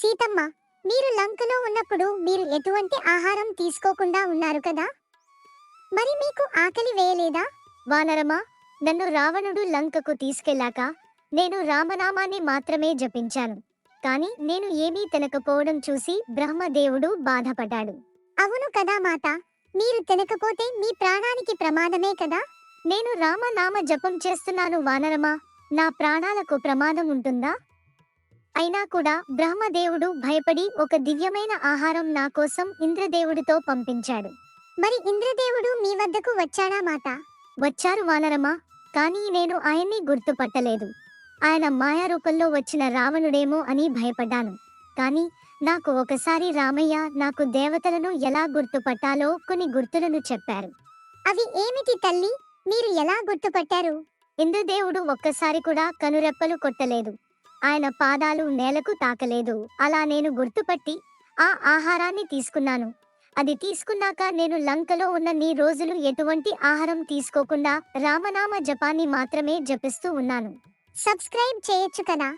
సీతమ్మ, మీరు లంకలో ఉన్నప్పుడు మీరు ఎటువంటి ఆహారం తీసుకోకుండా ఉన్నారు కదా? మరి మీకు ఆకలి వేయలేదా? వానరమా, నన్ను రావణుడు లంకకు తీసుకెళ్ళాక నేను రామనామాన్ని మాత్రమే జపించాను. కాని నేను ఏమీ తినకపోవడం చూసి బ్రహ్మదేవుడు బాధపడ్డాడు. అవును కదా మాత, మీరు తినకపోతే మీ ప్రాణానికి ప్రమాదమే కదా? నేను రామనామ జపం చేస్తున్నాను వానరమా, నా ప్రాణాలకు ప్రమాదం ఉంటుందా? అయినా కూడా బ్రహ్మదేవుడు భయపడి ఒక దివ్యమైన ఆహారం నా కోసం ఇంద్రదేవుడితో పంపించాడు. మరి ఇంద్రదేవుడు మీ వద్దకు వచ్చాడా మాత? వచ్చారు వానరమా, కానీ నేను ఆయన్ని గుర్తుపట్టలేదు. ఆయన మాయారూపంలో వచ్చిన రావణుడేమో అని భయపడ్డాను. కానీ నాకు ఒకసారి రామయ్య నాకు దేవతలను ఎలా గుర్తుపట్టాలో కొన్ని గుర్తులను చెప్పారు. అవి ఏమిటి తల్లి? మీరు ఎలా గుర్తుపట్టారు? ఇంద్రదేవుడు ఒక్కసారి కూడా కనురెప్పలు కొట్టలేదు. ఆయన పాదాలు నేలకు తాకలేదు. అలా నేను గుర్తుపట్టి ఆ ఆహారాన్ని తీసుకున్నాను. అది తీసుకున్నాక నేను లంకలో ఉన్న నీ రోజులు ఎటువంటి ఆహారం తీసుకోకుండా రామనామ జపాన్ని మాత్రమే జపిస్తూ ఉన్నాను. సబ్స్క్రైబ్ చేయొచ్చు కదా?